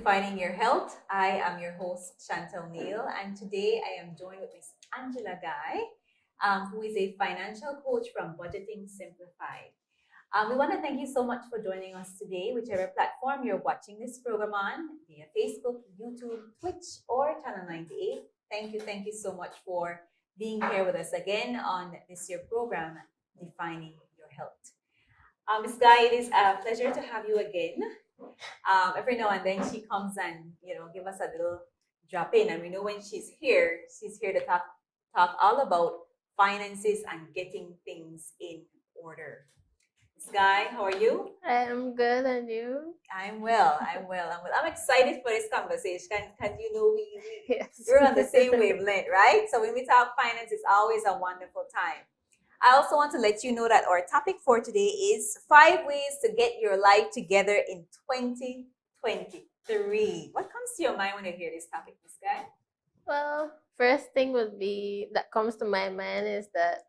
Defining Your Health. I am your host, Chantel Neal, and today I am joined with Miss Angelia Guy, who is a financial coach from Budgeting Simplified. We want to thank you so much for joining us today, whichever platform you're watching this program on, via Facebook, YouTube, Twitch, or Channel 98. Thank you so much for being here with us again on this year program, Defining Your Health. Ms. Guy, it is a pleasure to have you again. Every now and then she comes and give us a little drop in, and we know when she's here to talk all about finances and getting things in order. Ms. Guy, how are you? I'm good, and you? I'm well. I'm excited for this conversation because we Yes. we're on the same wavelength, right? So when we talk finance, it's always a wonderful time. I also want to let you know that our topic for today is 5 ways to get your life together in 2023. What comes to your mind when you hear this topic, Miss Guy? Well, first thing that comes to my mind is that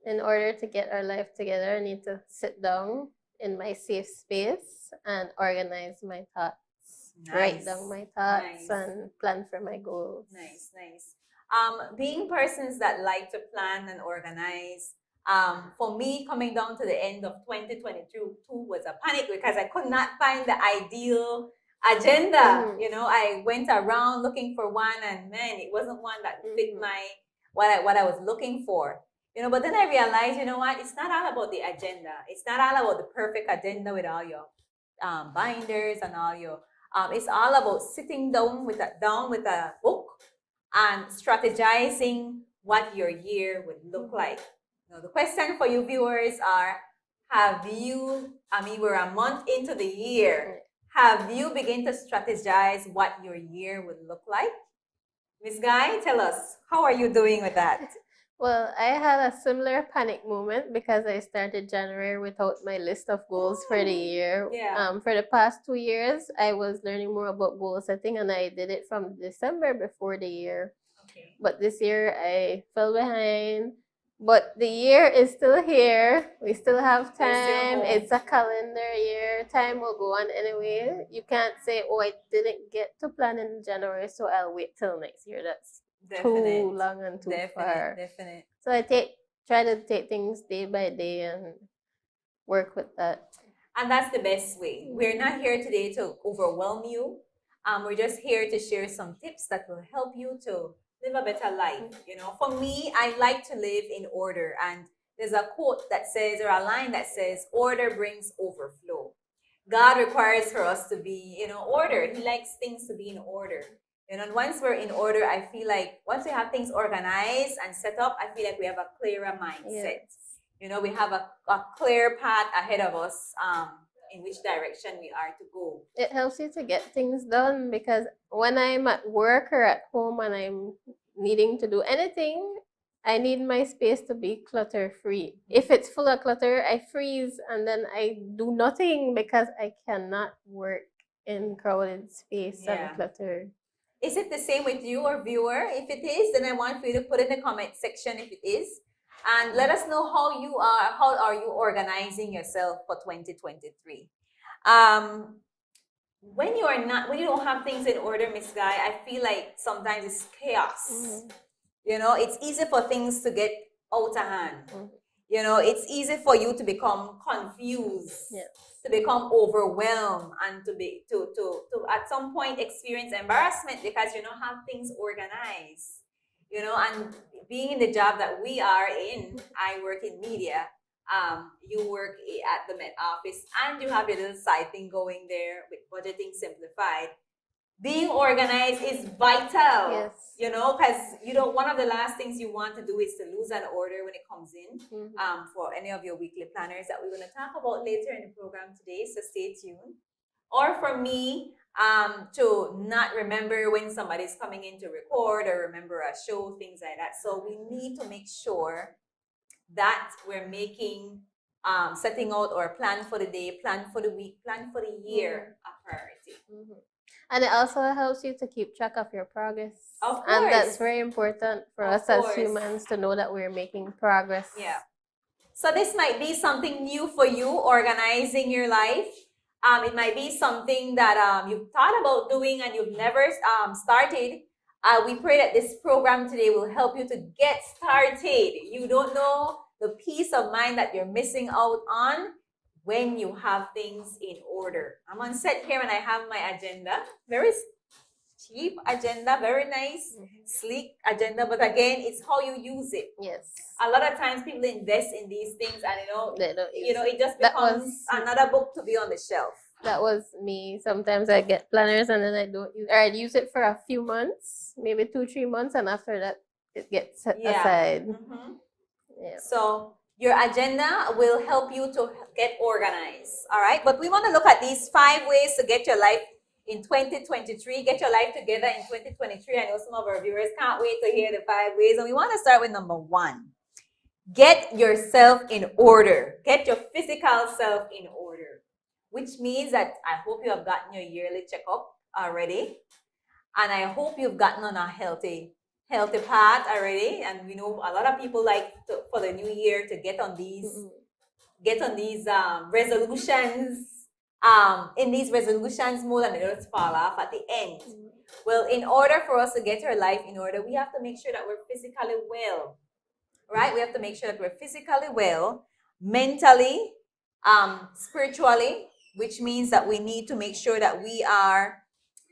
in order to get our life together, I need to sit down in my safe space and organize my thoughts. Nice. Write down my thoughts Nice. and plan for my goals. Nice. Being persons that like to plan and organize, for me, coming down to the end of 2022 was a panic because I could not find the ideal agenda. I went around looking for one, and man, it wasn't one that fit what I was looking for. But then I realized, it's not all about the agenda. It's not all about the perfect agenda with all your binders and all your. It's all about sitting down with a book and strategizing what your year would look like. Now, the question for you viewers are, we're a month into the year. Have you begun to strategize what your year would look like? Miss Guy, tell us, how are you doing with that? Well, I had a similar panic moment because I started January without my list of goals for the year. Yeah. For the past 2 years, I was learning more about goal setting, and I did it from December before the year. Okay. But this year I fell behind. But the year is still here. We still have time. It's a calendar year. Time will go on anyway. You can't say, oh, I didn't get to plan in January, so I'll wait till next year. That's too long and too far. Definite. So I try to take things day by day and work with that. And that's the best way. We're not here today to overwhelm you. We're just here to share some tips that will help you to live a better life. For me, I like to live in order. And there's a quote that says, or a line that says, order brings overflow. God requires for us to be, order. He likes things to be in order. And once we're in order, I feel like once we have things organized and set up, I feel like we have a clearer mindset. Yes. We have a clear path ahead of us in which direction we are to go. It helps you to get things done because when I'm at work or at home and I'm needing to do anything, I need my space to be clutter-free. If it's full of clutter, I freeze and then I do nothing because I cannot work in crowded space and clutter. Is it the same with you or viewer? If it is, then I want for you to put in the comment section if it is. And let us know how are you organizing yourself for 2023. When you don't have things in order, Miss Guy, I feel like sometimes it's chaos. It's easy for things to get out of hand. It's easy for you to become confused. Yes. To become overwhelmed and to at some point experience embarrassment because you don't have things organized. And being in the job that we are in, I work in media. You work at the Met office, and you have your little side thing going there with Budgeting Simplified. Being organized is vital. Yes. Because one of the last things you want to do is to lose an order when it comes in. For any of your weekly planners that we're going to talk about later in the program today, so stay tuned. Or for me, to not remember when somebody's coming in to record or remember a show, things like that. So we need to make sure that we're making setting out our plan for the day, plan for the week, plan for the year a priority. And it also helps you to keep track of your progress. Of course. And that's very important for us as humans to know that we're making progress. Yeah. So this might be something new for you, organizing your life. It might be something that you've thought about doing and you've never started. We pray that this program today will help you to get started. You don't know the peace of mind that you're missing out on when you have things in order. I'm on set here and I have my agenda. Very cheap agenda, very nice, sleek agenda, but again, it's how you use it. Yes. A lot of times people invest in these things and They don't use it just That becomes was- another book to be on the shelf. That was me. Sometimes I get planners and then I don't use, or I'd use it for a few months, maybe 2-3 months, and after that it gets set aside. Yeah. So your agenda will help you to get organized. All right. But we want to look at these 5 ways to get your life in 2023. Get your life together in 2023. I know some of our viewers can't wait to hear the 5 ways. And we want to start with number 1. Get yourself in order. Get your physical self in order. Which means that I hope you have gotten your yearly checkup already. And I hope you've gotten on a healthy path already. And we know a lot of people like for the new year to get on these resolutions. In these resolutions more than they just fall off at the end. Well, in order for us to get our life in order, we have to make sure that we're physically well. Right? We have to make sure that we're physically well, mentally, spiritually, which means that we need to make sure that we are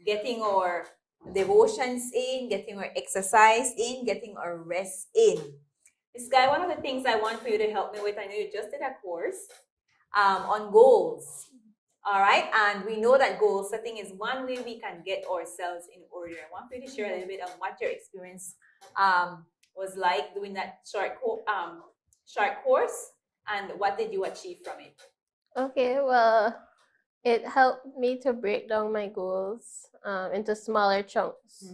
getting our devotions in, getting our exercise in, getting our rest in. This guy, one of the things I want for you to help me with, I know you just did a course on goals. All right, and we know that goal setting is one way we can get ourselves in order. I want for you to share a little bit of what your experience was like doing that short course, and what did you achieve from it? Okay, well, it helped me to break down my goals into smaller chunks.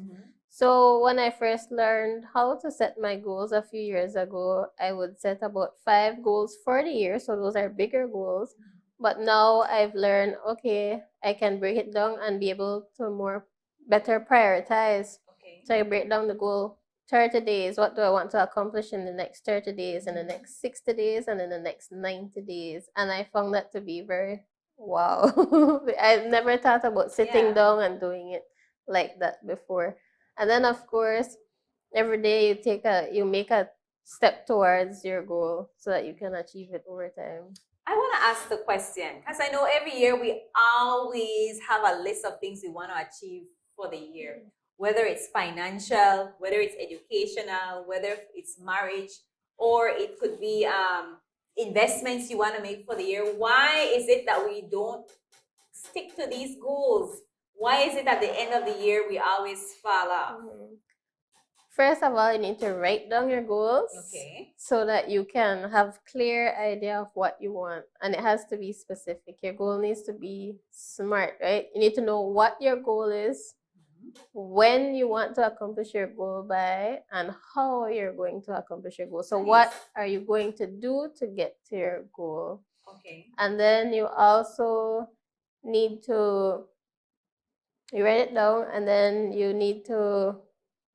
So when I first learned how to set my goals a few years ago, I would set about 5 goals for the year. So those are bigger goals. But now I've learned, okay, I can break it down and be able to better prioritize. Okay. So I break down the goal 30 days. What do I want to accomplish in the next 30 days, in the next 60 days, and in the next 90 days? And I found that to be very wow. I never thought about sitting down and doing it like that before. And then of course, every day you make a step towards your goal so that you can achieve it over time. I want to ask the question because I know every year we always have a list of things we want to achieve for the year, whether it's financial, whether it's educational, whether it's marriage, or it could be investments you want to make for the year. Why is it that we don't stick to these goals? Why is it at the end of the year we always fall off? First of all, you need to write down your goals so that you can have clear idea of what you want. And it has to be specific. Your goal needs to be smart, right? You need to know what your goal is, when you want to accomplish your goal by, and how you're going to accomplish your goal. So what are you going to do to get to your goal? Okay. And then you also need to write it down, and then you need to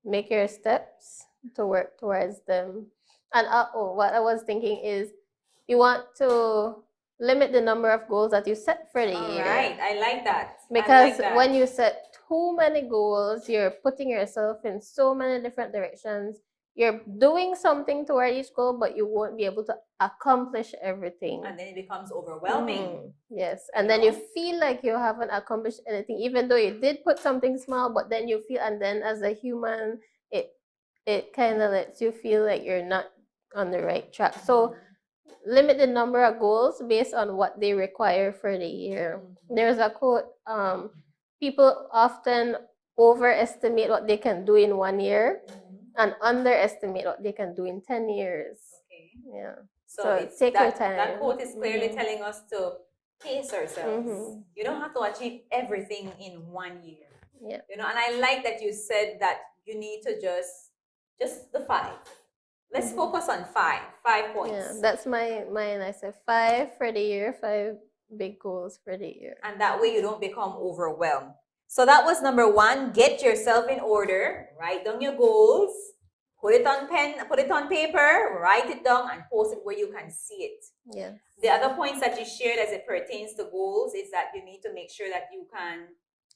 make your steps to work towards them. And what I was thinking is you want to limit the number of goals that you set for the year. All right, I like that. Because when you set too many goals, you're putting yourself in so many different directions. You're doing something toward each goal, but you won't be able to accomplish everything. And then it becomes overwhelming. Yes. And then you feel like you haven't accomplished anything, even though you did put something small, but then you feel, and then as a human, it kind of lets you feel like you're not on the right track. So limit the number of goals based on what they require for the year. There's a quote, people often overestimate what they can do in 1 year and underestimate what they can do in 10 years. Okay. Yeah. So take your time. That quote is clearly telling us to pace ourselves. You don't have to achieve everything in 1 year. Yeah. And I like that you said that you need to just the 5. Let's focus on 5 points. Yeah, that's mine. I said 5 for the year, 5 big goals for the year. And that way you don't become overwhelmed. So that was number 1, get yourself in order, write down your goals, Put it on pen, put it on paper, write it down, and post it where you can see it. Yes. The other points that you shared as it pertains to goals is that you need to make sure that you can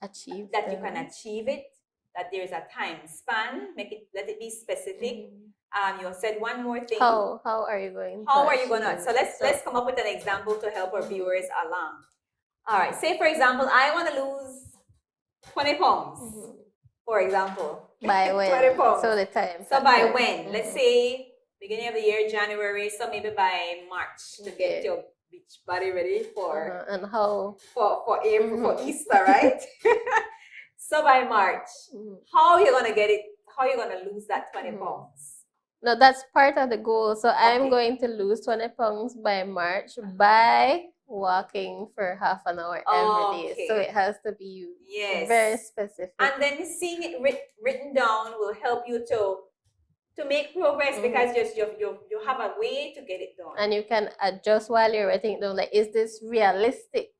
achieve it, that there's a time span, let it be specific. You said one more thing. How are you going to so let's come up with an example to help our viewers along. All right, say for example, I want to lose 20 pounds, for example. By when? 20 pounds. So the time. So by when? Let's say beginning of the year, January, so maybe by March to get your beach body ready for and how for April, for Easter, right? So by March, how are you gonna get it? How are you gonna lose that 20 pounds? No, that's part of the goal. So I'm going to lose 20 pounds by March by walking for half an hour every day. So it has to be very specific. And then seeing it written down will help you to make progress because you have a way to get it done. And you can adjust while you're writing it down. Like, is this realistic?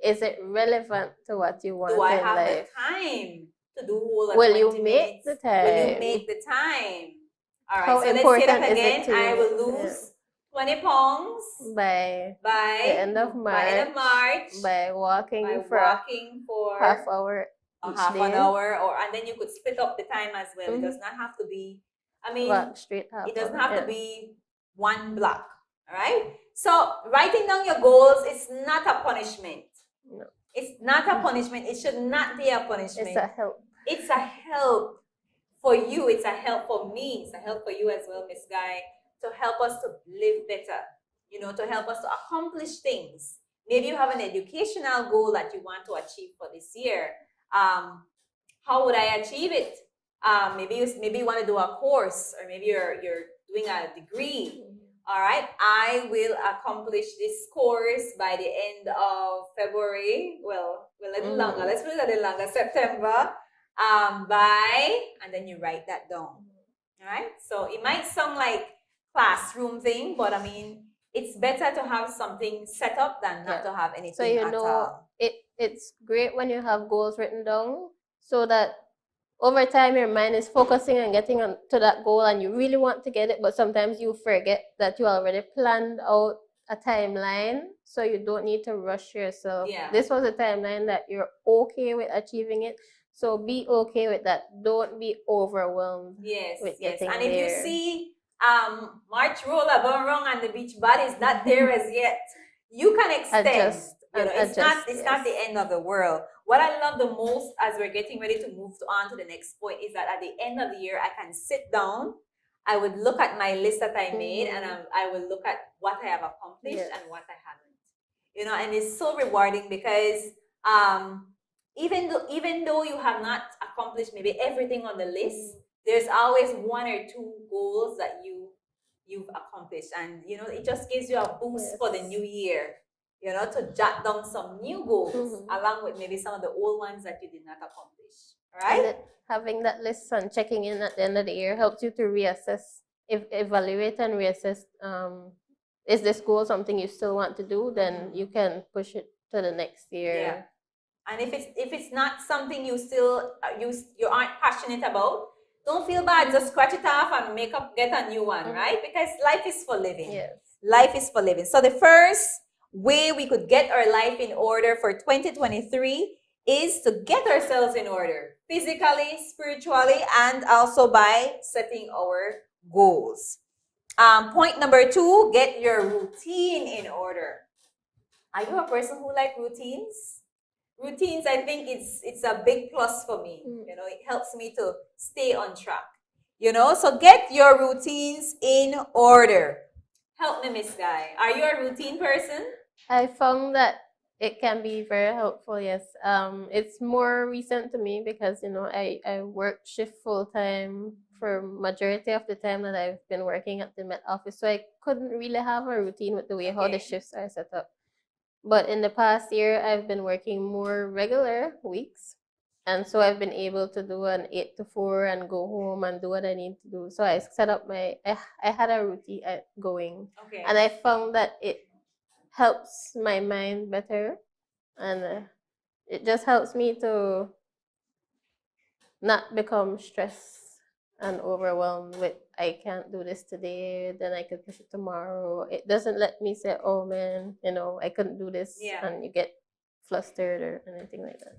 Is it relevant to what you want in life? Do I have the time to do all the Will you make the time? Will you make the time? All right, How so let's say that again. I will lose 20 pounds by the end of March. By walking for half hour half an hour, and then you could split up the time as well. It does not have to be, walk straight half it doesn't have to be one block. All right. So writing down your goals is not a punishment. No. It's not a punishment. It should not be a punishment. It's a help. It's a help for you. It's a help for me. It's a help for you as well, Miss Guy, to help us to live better, to help us to accomplish things. Maybe you have an educational goal that you want to achieve for this year. How would I achieve it? Maybe you want to do a course, or maybe you're doing a degree. All right, I will accomplish this course by the end of February. Well, a little longer. Let's put it a little longer. September. And then you write that down. All right. So it might sound like classroom thing, but I mean, it's better to have something set up than not to have anything. So at all. It's great when you have goals written down, so that over time your mind is focusing on getting to that goal, and you really want to get it, but sometimes you forget that you already planned out a timeline, so you don't need to rush yourself. This was a timeline that you're okay with achieving it. So be okay with that. Don't be overwhelmed. With getting And there. if you see March roller gone wrong and the beach body is not there as yet, you can extend. It's not the end of the world. What I love the most as we're getting ready to move on to the next point is that at the end of the year, I can sit down. I would look at my list that I made, and I will look at what I have accomplished and what I haven't. And it's so rewarding because even though you have not accomplished maybe everything on the list, there's always one or two goals that you've accomplished, and it just gives you a boost for the new year. To jot down some new goals along with maybe some of the old ones that you did not accomplish. All right. And having that list and checking in at the end of the year helps you to reassess, evaluate and reassess. Is this goal something you still want to do? Then you can push it to the next year. Yeah. And if it's not something you still you aren't passionate about, don't feel bad. Just scratch it off and get a new one, right? Because life is for living. Yes. Life is for living. So the first way we could get our life in order for 2023 is to get ourselves in order, physically, spiritually, and also by setting our goals. Point number 2, get your routine in order. Are you a person who likes routines? Routines, I think it's a big plus for me. It helps me to stay on track. So get your routines in order. Help me, Miss Guy. Are you a routine person? I found that it can be very helpful, yes. It's more recent to me because, I work shift full time for majority of the time that I've been working at the Met office. So I couldn't really have a routine with the way how the shifts are set up. But in the past year, I've been working more regular weeks. And so I've been able to do an 8 to 4 and go home and do what I need to do. So I set up I had a routine going. And I found that it helps my mind better, and it just helps me to not become stressed and overwhelmed with I can't do this today, then I could push it tomorrow. It doesn't let me say, oh man, I couldn't do this, Yeah. and you get flustered or anything like that.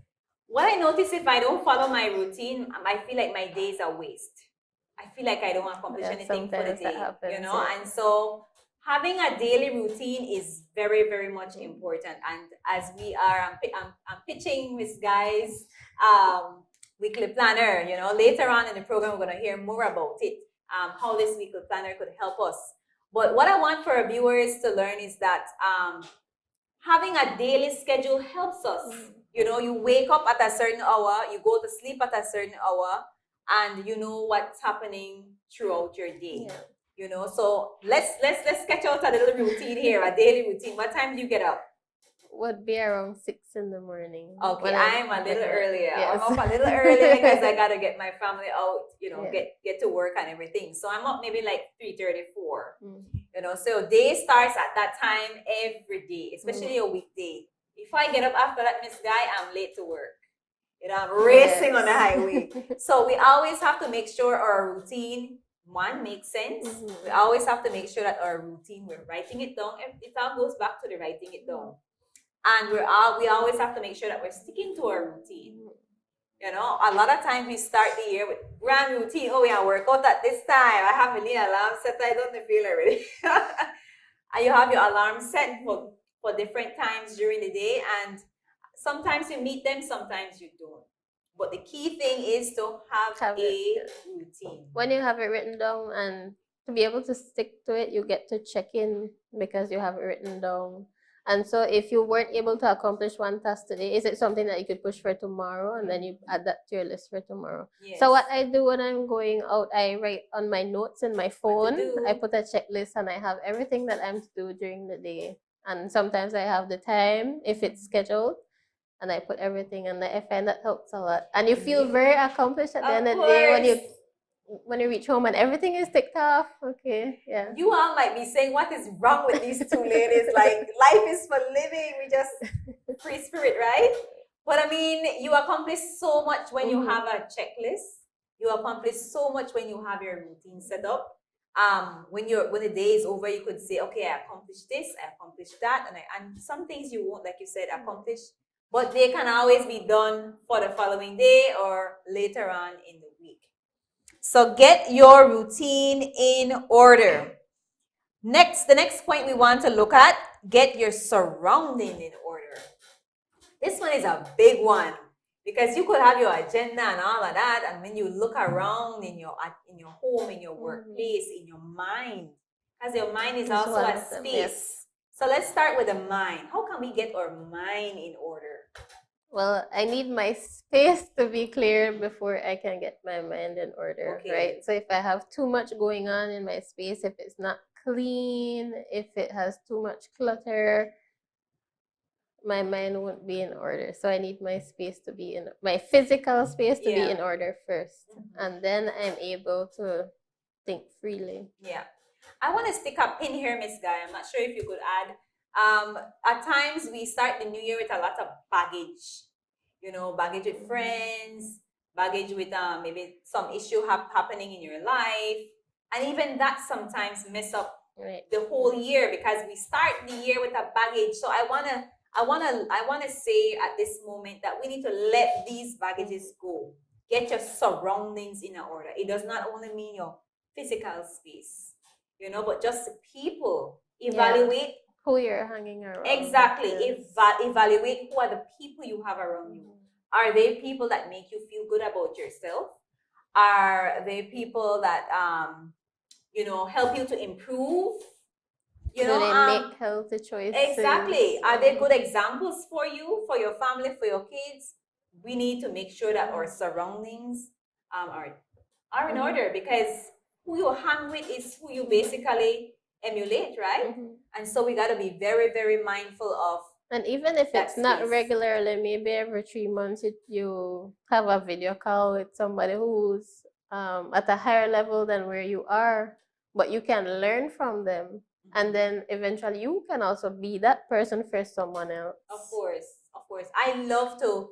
What I notice, if I don't follow my routine, I feel like my days are waste. I feel like I don't accomplish anything for the Sometimes that day, happens, yeah. And so having a daily routine is very, very much important. And as we are, I'm pitching Miss Guy's weekly planner. Later on in the program, we're going to hear more about it, how this weekly planner could help us. But what I want for our viewers to learn is that having a daily schedule helps us. You wake up at a certain hour, you go to sleep at a certain hour, and you know what's happening throughout your day. Yeah. So let's sketch out a little routine here, a daily routine. What time do you get up? Would be around 6 in the morning. Okay, I'm a little earlier. Yes. I'm up a little earlier because I gotta get my family out, Yeah. get to work and everything. So I'm up maybe like 3:34. So day starts at that time every day, especially a weekday. If I get up after that, Miss Guy, I'm late to work. I'm racing on the highway. So we always have to make sure our routine, one, makes sense. We always have to make sure that our routine, we're writing it down. It all goes back to the writing it down. And we always have to make sure that we're sticking to our routine. A lot of times we start the year with grand routine. Oh, we are work out at this time. I have my alarm set. I don't feel already. And you have your alarm set for different times during the day. And sometimes you meet them, sometimes you don't. But the key thing is to have a routine. When you have it written down and to be able to stick to it, you get to check in because you have it written down. And so if you weren't able to accomplish one task today, is it something that you could push for tomorrow? And then you add that to your list for tomorrow. Yes. So what I do when I'm going out, I write on my notes in my phone. I put a checklist and I have everything that I'm to do during the day. And sometimes I have the time if it's scheduled. And I put everything, and I find that helps a lot. And you feel very accomplished at the end of the day when you reach home and everything is ticked off. Okay, yeah. You all might be saying, what is wrong with these two ladies? Like, life is for living. We just free spirit, right? But I mean, you accomplish so much when you have a checklist. You accomplish so much when you have your routine set up. When the day is over, you could say, okay, I accomplished this, I accomplished that, and some things you won't, like you said, accomplish. But they can always be done for the following day or later on in the week. So get your routine in order. The next point we want to look at, get your surrounding in order. This one is a big one because you could have your agenda and all of that, and when you look around in your home, in your workplace, in your mind, because your mind is also a space. Yes. So let's start with the mind. How can we get our mind in order? Well, I need my space to be clear before I can get my mind in order, right? So if I have too much going on in my space, if it's not clean, if it has too much clutter, my mind won't be in order. So I need my space to be my physical space to be in order first. And then I'm able to think freely. Yeah. I want to stick a pin here, Miss Guy. I'm not sure if you could add. At times we start the new year with a lot of baggage. Baggage with friends, baggage with maybe some issue happening in your life. And even that sometimes mess up the whole year because we start the year with a baggage. So I wanna say at this moment that we need to let these baggages go. Get your surroundings in order. It does not only mean your physical space, but just the people. Evaluate who you're hanging around. Exactly. Evaluate who are the people you have around you. Are they people that make you feel good about yourself? Are they people that help you to improve? Do they make healthy choices? Exactly. Are they good examples for you, for your family, for your kids? We need to make sure that our surroundings are in order because who you hang with is who you basically emulate, right? And so we got to be very, very mindful of. And even if it's not regularly, maybe every 3 months you have a video call with somebody who's at a higher level than where you are, but you can learn from them. And then eventually you can also be that person for someone else. Of course. I love to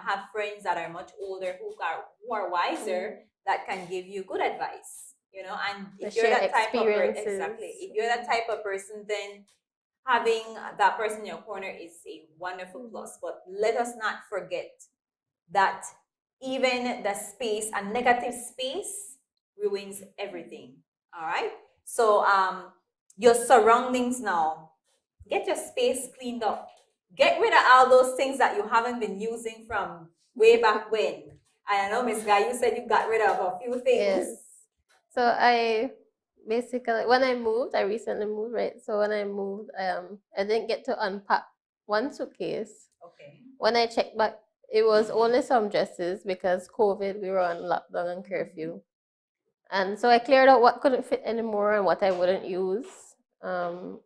have friends that are much older who are wiser that can give you good advice, and if To you're share that type of experiences. exactly, if you're that type of person, then having that person in your corner is a wonderful plus. But let us not forget that even the space, a negative space, ruins everything. All right. So your surroundings now, get your space cleaned up. Get rid of all those things that you haven't been using from way back when. I know, Miss Guy, you said you got rid of a few things. Yes. So I basically, when I moved, I recently moved, right? So when I moved, I didn't get to unpack one suitcase. Okay. When I checked back, it was only some dresses because COVID, we were on lockdown and curfew. And so I cleared out what couldn't fit anymore and what I wouldn't use.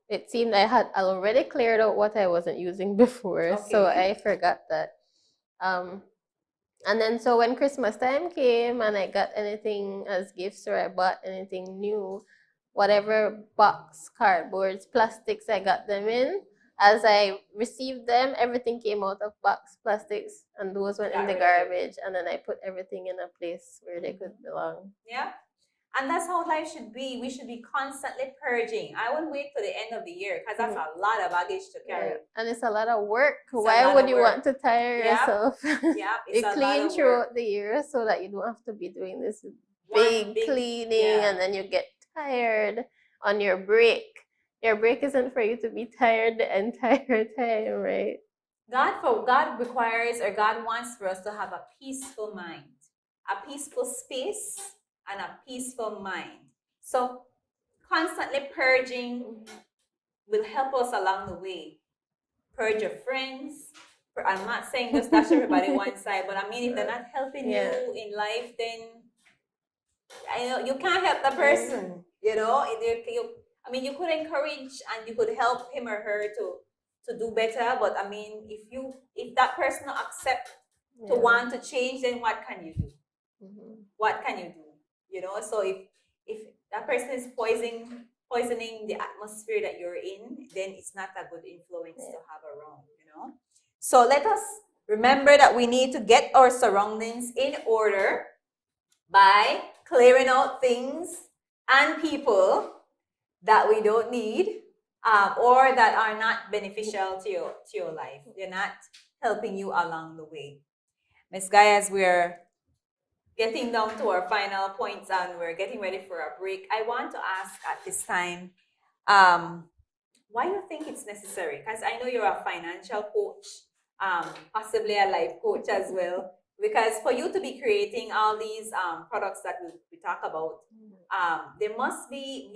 It seemed I had already cleared out what I wasn't using before, so Okay. I forgot that. And then so when Christmas time came and I got anything as gifts or I bought anything new, whatever box, cardboards, plastics I got them in, as I received them, everything came out of box, plastics, and those went in the garbage. And then I put everything in a place where they could belong. Yeah. And that's how life should be. We should be constantly purging. I won't wait till the end of the year because that's a lot of baggage to carry. Yeah. And it's a lot of work. It's a Why lot would of you work. want to tire Yep. yourself? Yeah, it's You a lot clean of work. throughout the year so that you don't have to be doing this big cleaning, yeah. and then you get tired on your break. Your break isn't for you to be tired the entire time, right? God requires, or God wants for us to have a peaceful mind, a peaceful space, and a peaceful mind. So constantly purging will help us along the way. Purge your friends. I'm not saying just dash everybody one side, but I mean if they're not helping Yeah. you in life, then I know you can't help the person. I mean, you could encourage and you could help him or her to do better. But I mean, if that person not accept to want to change, then what can you do? What can you do? So if that person is poisoning the atmosphere that you're in, then it's not a good influence to have around. So let us remember that we need to get our surroundings in order by clearing out things and people that we don't need, or that are not beneficial to your life. They're not helping you along the way. Miss Guy, as we're getting down to our final points and we're getting ready for a break, I want to ask at this time, why you think it's necessary? Because I know you're a financial coach, possibly a life coach as well. Because for you to be creating all these products that we talk about, you must see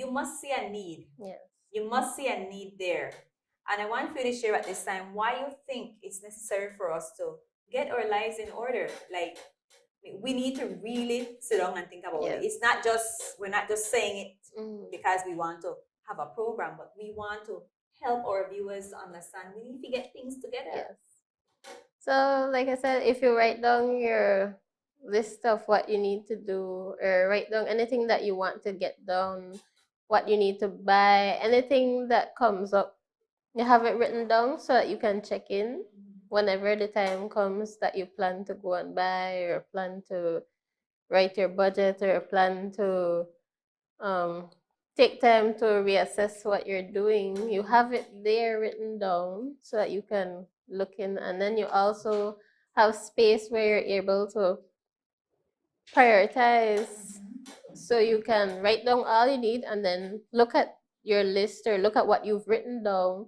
a need. Yes. You must see a need there. And I want you to share at this time why you think it's necessary for us to get our lives in order. Like, we need to really sit down and think about it. It's not just, we're not just saying it because we want to have a program, but we want to help our viewers understand we need to get things together. Yes. So, like I said, if you write down your list of what you need to do, or write down anything that you want to get done, what you need to buy, anything that comes up, you have it written down so that you can check in whenever the time comes that you plan to go and buy, or plan to write your budget, or plan to take time to reassess what you're doing. You have it there written down so that you can look in, and then you also have space where you're able to prioritize, so you can write down all you need and then look at your list or look at what you've written down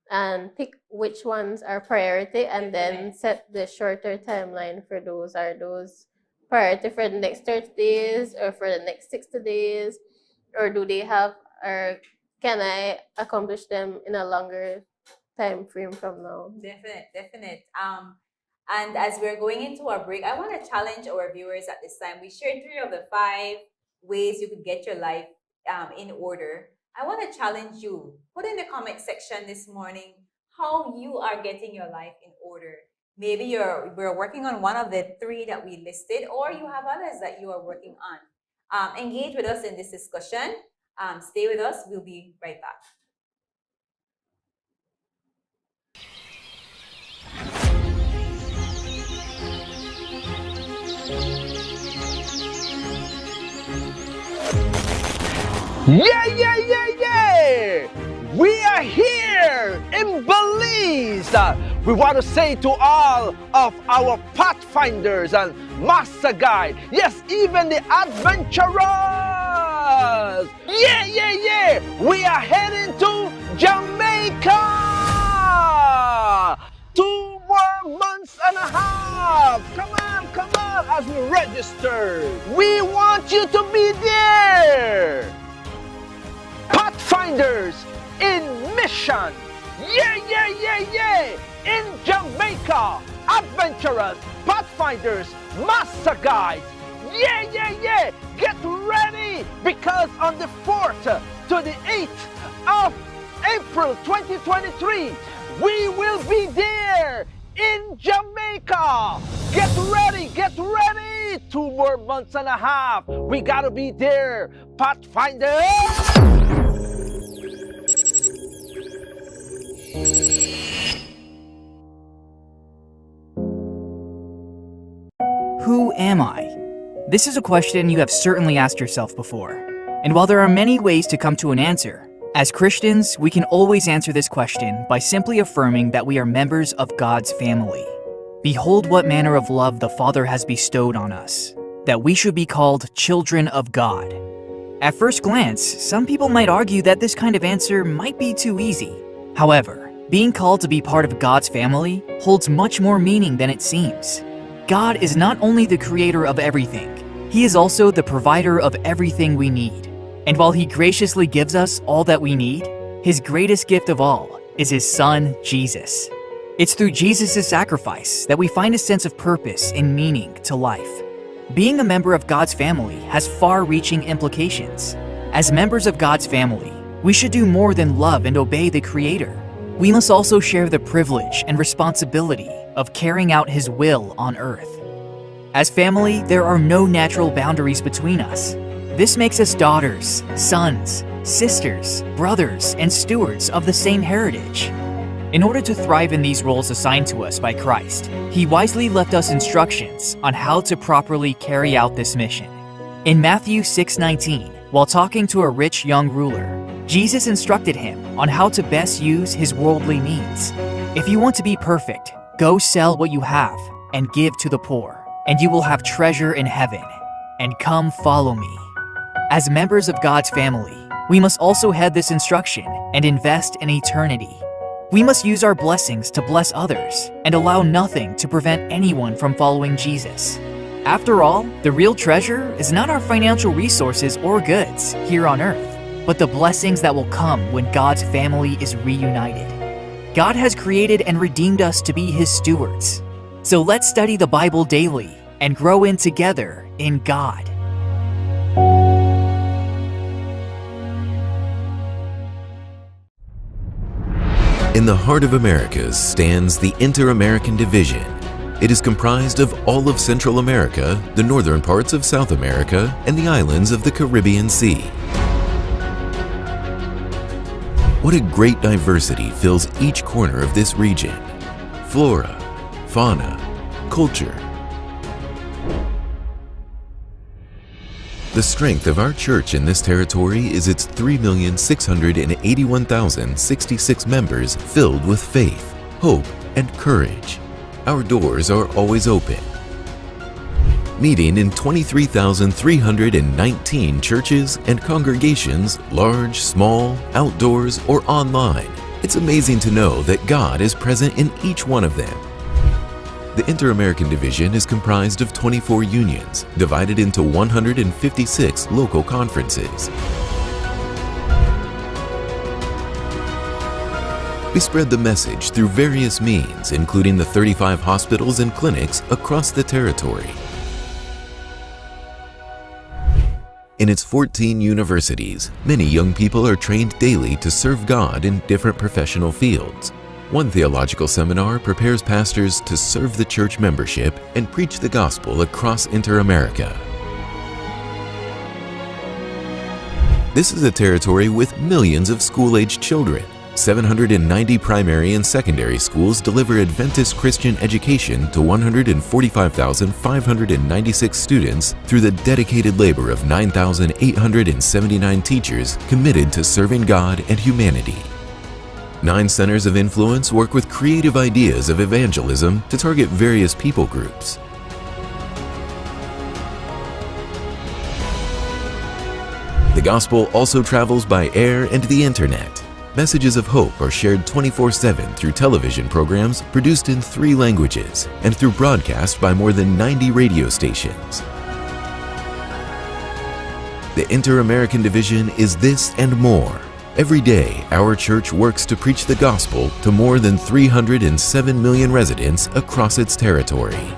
and pick which ones are priority, and then set the shorter timeline for those. Are those priority for the next 30 days or for the next 60 days, or do they have, or can I accomplish them in a longer time frame from now? Definite. And as we're going into our break, I want to challenge our viewers at this time. We shared 3 of the 5 ways you could get your life in order. I want to challenge you. Put in the comment section this morning how you are getting your life in order. Maybe we're working on one of the 3 that we listed, or you have others that you are working on. Engage with us in this discussion. Stay with us. We'll be right back. Yeah! We are here in Belize. We want to say to all of our pathfinders and master guide, yes, even the adventurers. Yeah! We are heading to Jamaica. 2 more months and a half. Come on, as we register. We want you to be there. Pathfinders in mission. Yeah! In Jamaica. Adventurers, pathfinders, master guides. Yeah! Get ready, because on the 4th to the 8th of April 2023, we will be there in Jamaica. Get ready. 2 more months and a half. We gotta be there, Pathfinder. Who am I? This is a question you have certainly asked yourself before. And while there are many ways to come to an answer, as Christians, we can always answer this question by simply affirming that we are members of God's family. Behold what manner of love the Father has bestowed on us, that we should be called children of God. At first glance, some people might argue that this kind of answer might be too easy. However, being called to be part of God's family holds much more meaning than it seems. God is not only the creator of everything, He is also the provider of everything we need. And while He graciously gives us all that we need, His greatest gift of all is His Son, Jesus. It's through Jesus' sacrifice that we find a sense of purpose and meaning to life. Being a member of God's family has far-reaching implications. As members of God's family, we should do more than love and obey the Creator. We must also share the privilege and responsibility of carrying out His will on earth. As family, there are no natural boundaries between us. This makes us daughters, sons, sisters, brothers, and stewards of the same heritage. In order to thrive in these roles assigned to us by Christ, He wisely left us instructions on how to properly carry out this mission. In Matthew 6:19, while talking to a rich young ruler, Jesus instructed him on how to best use his worldly means. If you want to be perfect, go sell what you have and give to the poor, and you will have treasure in heaven. And come follow me. As members of God's family, we must also heed this instruction and invest in eternity. We must use our blessings to bless others and allow nothing to prevent anyone from following Jesus. After all, the real treasure is not our financial resources or goods here on earth, but the blessings that will come when God's family is reunited. God has created and redeemed us to be His stewards. So let's study the Bible daily and grow in together in God. In the heart of America stands the Inter-American Division. It is comprised of all of Central America, the northern parts of South America, and the islands of the Caribbean Sea. What a great diversity fills each corner of this region. Flora, fauna, culture. The strength of our church in this territory is its 3,681,066 members filled with faith, hope, and courage. Our doors are always open. Meeting in 23,319 churches and congregations, large, small, outdoors, or online. It's amazing to know that God is present in each one of them. The Inter-American Division is comprised of 24 unions, divided into 156 local conferences. We spread the message through various means, including the 35 hospitals and clinics across the territory. In its 14 universities, many young people are trained daily to serve God in different professional fields. One theological seminar prepares pastors to serve the church membership and preach the gospel across Inter-America. This is a territory with millions of school-aged children, 790 primary and secondary schools deliver Adventist Christian education to 145,596 students through the dedicated labor of 9,879 teachers committed to serving God and humanity. 9 centers of influence work with creative ideas of evangelism to target various people groups. The gospel also travels by air and the internet. Messages of hope are shared 24/7 through television programs produced in 3 languages and through broadcast by more than 90 radio stations. The Inter-American Division is this and more. Every day, our church works to preach the gospel to more than 307 million residents across its territory.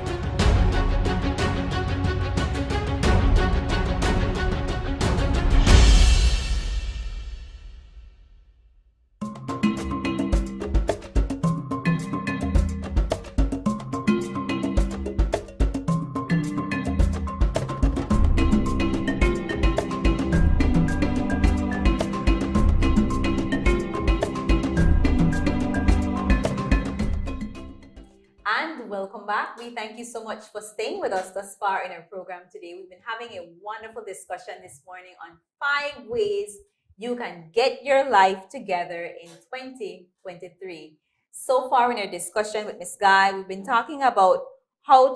Welcome back. We thank you so much for staying with us thus far in our program today. We've been having a wonderful discussion this morning on 5 ways you can get your life together in 2023. So far in our discussion with Ms. Guy, we've been talking about 5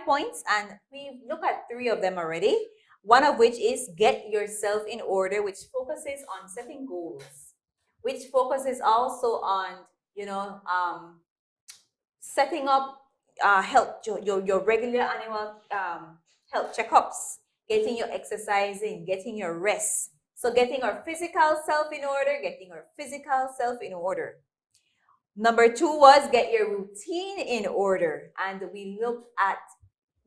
points, and we look at 3 of them already. One of which is get yourself in order, which focuses on setting goals, which focuses also on, setting up your regular annual health checkups, getting your exercise in, getting your rest. So getting our physical self in order, Number 2 was get your routine in order. And we looked at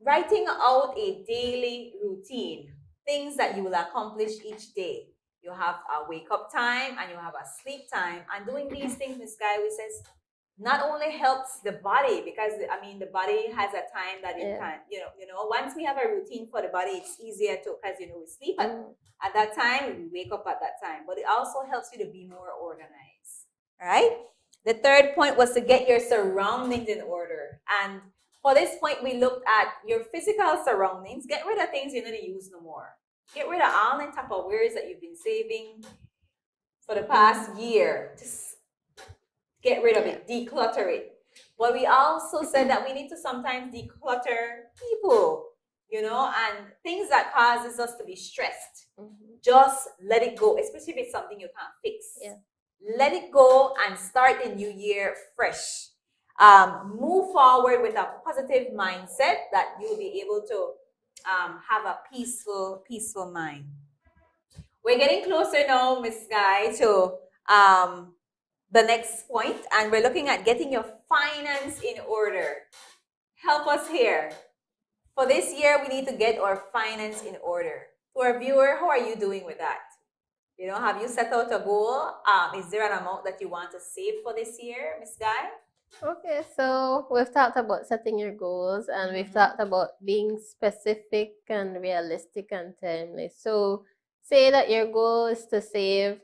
writing out a daily routine, things that you will accomplish each day. You have a wake up time and you have a sleep time. And doing these things, Ms. Guy, says, not only helps the body, because the body has a time that it can, once we have a routine for the body, it's easier to, because we sleep at that time, we wake up at that time, but it also helps you to be more organized. All right. The third point was to get your surroundings in order. And for this point, we looked at your physical surroundings. Get rid of things you don't use no more. Get rid of all the Tupperwares that you've been saving for the past year. Just get rid of it, declutter it. But we also said that we need to sometimes declutter people, and things that causes us to be stressed. Just let it go, especially if it's something you can't fix. Let it go and start the new year fresh. Move forward with a positive mindset that you'll be able to have a peaceful mind. We're getting closer now, Ms. Guy, to the next point, and we're looking at getting your finance in order. Help us here. For this year, we need to get our finance in order. To our viewer, how are you doing with that? Have you set out a goal? Is there an amount that you want to save for this year, Ms. Guy? Okay, so we've talked about setting your goals, and we've talked about being specific and realistic and timely. So say that your goal is to save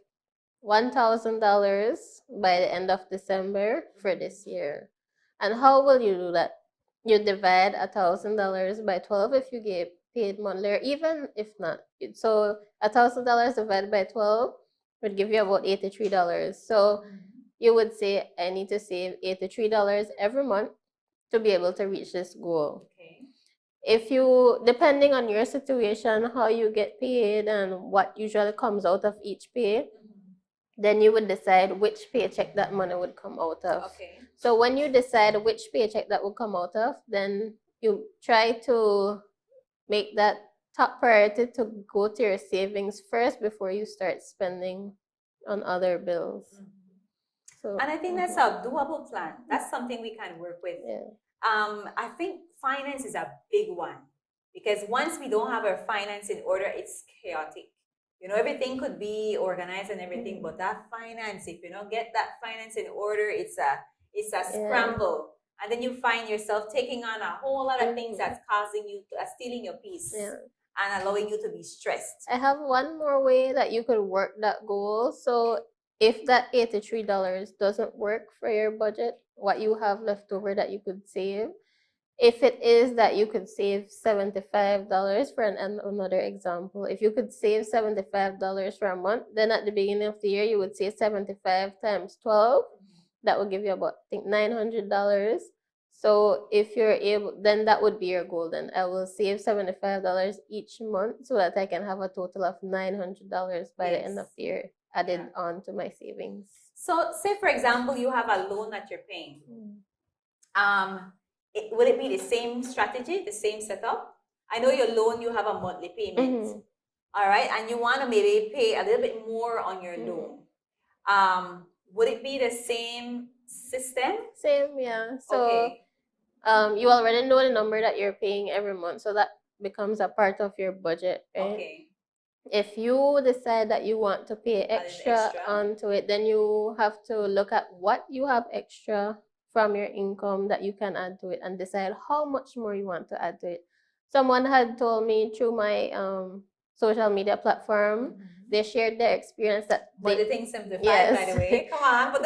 $1,000 by the end of December for this year. And how will you do that? You divide $1,000 by 12 if you get paid monthly, or even if not. So $1,000 divided by 12 would give you about $83. So you would say, I need to save $83 every month to be able to reach this goal. Okay. If you, depending on your situation, how you get paid and what usually comes out of each pay, then you would decide which paycheck that money would come out of. Okay. So when you decide which paycheck that will come out of, then you try to make that top priority to go to your savings first before you start spending on other bills. So, and I think that's a doable plan. That's something we can work with. I think finance is a big one, because once we don't have our finance in order, it's chaotic. Everything could be organized and everything, but that finance, if you don't get that finance in order, it's a scramble. And then you find yourself taking on a whole lot of things that's causing you to stealing your peace and allowing you to be stressed. I have one more way that you could work that goal. So if that $83 doesn't work for your budget, what you have left over that you could save, if it is that you could save $75 for another example, if you could save $75 for a month, then at the beginning of the year you would save 75 times 12. That would give you about, I think, $900. So if you're able, then that would be your goal. Then I will save $75 each month so that I can have a total of $900 by the end of the year added on to my savings. So say, for example, you have a loan that you're paying. Would it be the same strategy, the same setup? I know your loan, you have a monthly payment. All right, and you want to maybe pay a little bit more on your loan. Would it be the same system? Same, yeah. So you already know the number that you're paying every month, so that becomes a part of your budget, right? Okay. If you decide that you want to pay extra onto it, then you have to look at what you have extra from your income that you can add to it and decide how much more you want to add to it. Someone had told me through my social media platform, they shared their experience that Budgeting Simplified, by the way. Come on, put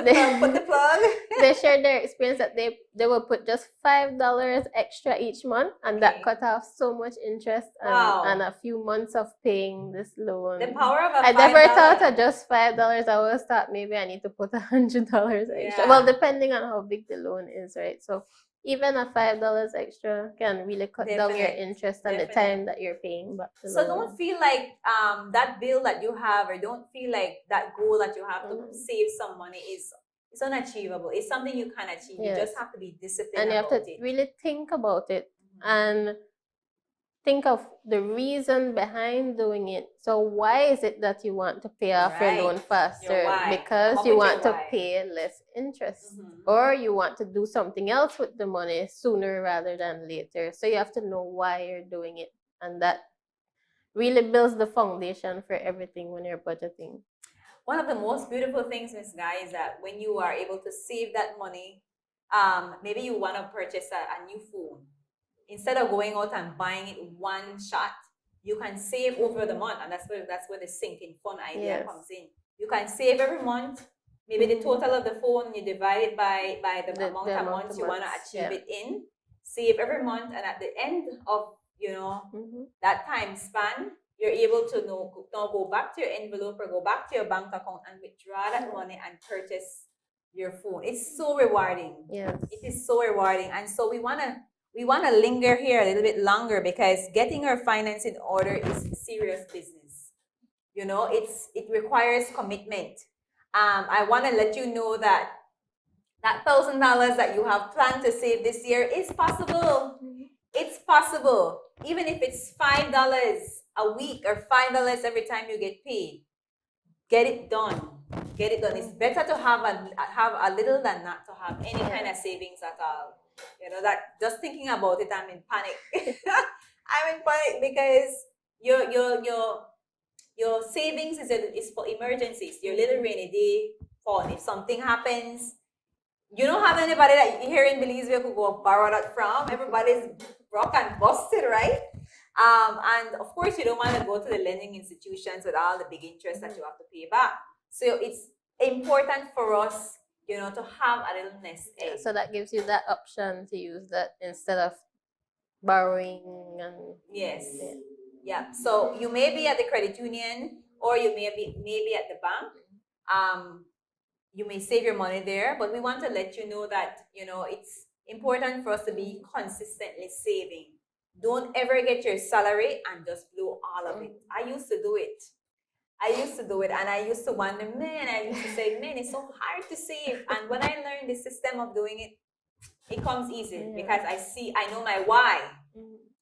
the plug. They shared their experience that they will put just $5 extra each month, and that cut off so much interest and a few months of paying this loan. The power of I never thought of just $5. I always thought maybe I need to put $100 extra. Well, depending on how big the loan is, right? So even a $5 extra can really cut down your interest and the time that you're paying back the So loan. don't feel like that bill that you have, or don't feel like that goal that you have to save some money is unachievable. It's something you can achieve. You just have to be disciplined, and you have to really think about it and think of the reason behind doing it. So why is it that you want to pay off your loan faster? Because you want to pay less interest, or you want to do something else with the money sooner rather than later. So you have to know why you're doing it, and that really builds the foundation for everything when you're budgeting. One of the most beautiful things, Miss Guy, is that when you are able to save that money, maybe you want to purchase a new phone. Instead of going out and buying it one shot, you can save over the month, and that's where the sinking fund idea comes in. You can save every month. Maybe the total of the phone, you divide it by the amount of months you want to achieve it in. Save every month, and at the end of that time span, you're able to now go back to your envelope or go back to your bank account and withdraw that money and purchase your phone. It's so rewarding. Yes, it is so rewarding, and so we wanna linger here a little bit longer, because getting our finance in order is serious business. It requires commitment. I want to let you know that $1,000 that you have planned to save this year is possible. It's possible, even if it's $5 a week or $5 every time you get paid. Get it done. Get it done. It's better to have a little than not to have any kind of savings at all. That just thinking about it, I'm in panic. I'm in panic because your savings is for emergencies. Your little rainy day fund. If something happens, you don't have anybody that here in Belize where you could go borrow that from. Everybody's broke and busted, right? And of course, you don't want to go to the lending institutions with all the big interest that you have to pay back. So it's important for us, to have a little nest egg. So that gives you that option to use that instead of borrowing and So you may be at the credit union, or you may be at the bank. You may save your money there, but we want to let you know that it's important for us to be consistently saving. Don't ever get your salary and just blow all of it. I used to do it, and I used to wonder, man, it's so hard to save. And when I learned the system of doing it, it comes easy because I know my why.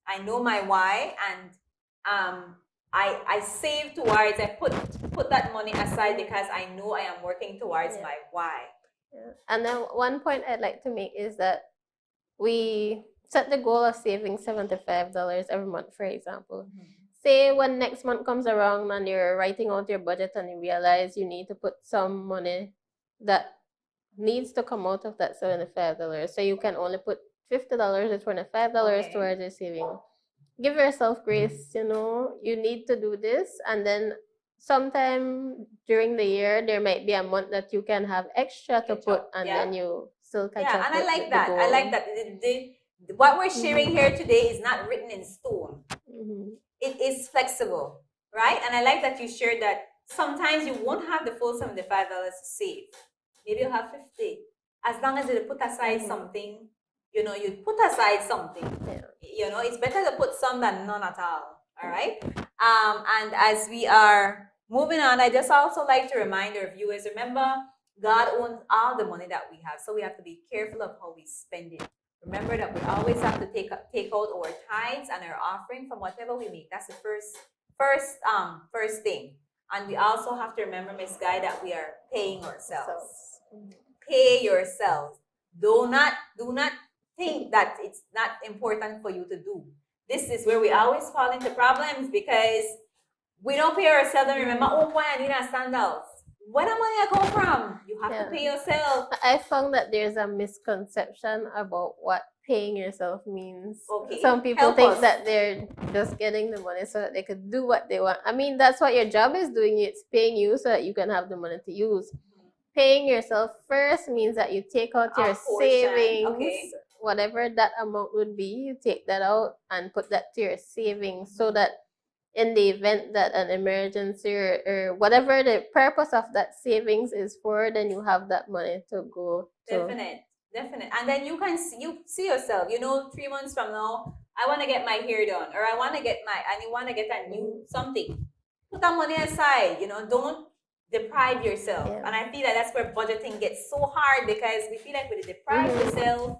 I know my why, and I save towards, I put that money aside because I know I am working towards my why. And then one point I'd like to make is that we set the goal of saving $75 every month, for example. Say when next month comes around and you're writing out your budget and you realize you need to put some money that needs to come out of that $75. So you can only put $50 or $25 towards your saving. Give yourself grace, you need to do this, and then sometime during the year there might be a month that you can have extra to Catch put, up, and yeah. then you still catch Yeah, up and I like with the that. I like goal. that. What we're sharing here today is not written in stone. Mhm. It is flexible, right? And I like that you shared that sometimes you won't have the full $75 to save. Maybe you'll have 50. As long as you put aside something, you put aside something. Yeah. It's better to put some than none at all. All right. And as we are moving on, I just also like to remind our viewers, remember, God owns all the money that we have. So we have to be careful of how we spend it. Remember that we always have to take out our tithes and our offering from whatever we make. That's the first thing. And we also have to remember, Miss Guy, that we are paying ourselves. Pay yourselves. Do not think that it's not important for you to do. This is where we always fall into problems because we don't pay ourselves and remember, oh boy, I need a sandals. Where the money I come from? You have to pay yourself. I found that there's a misconception about what paying yourself means. Okay, Some people help think us. that they're just getting the money so that they could do what they want. I mean, that's what your job is doing. It's paying you so that you can have the money to use. Paying yourself first means that you take out A your portion, savings, okay. whatever that amount would be, you take that out and put that to your savings so that in the event that an emergency or whatever the purpose of that savings is for, then you have that money to go to. Definite. And then you see yourself, 3 months from now, I want to get my hair done, or I want to get a new something. Put that money aside, don't deprive yourself. Yeah. And I feel that that's where budgeting gets so hard because we feel like we deprive yourself.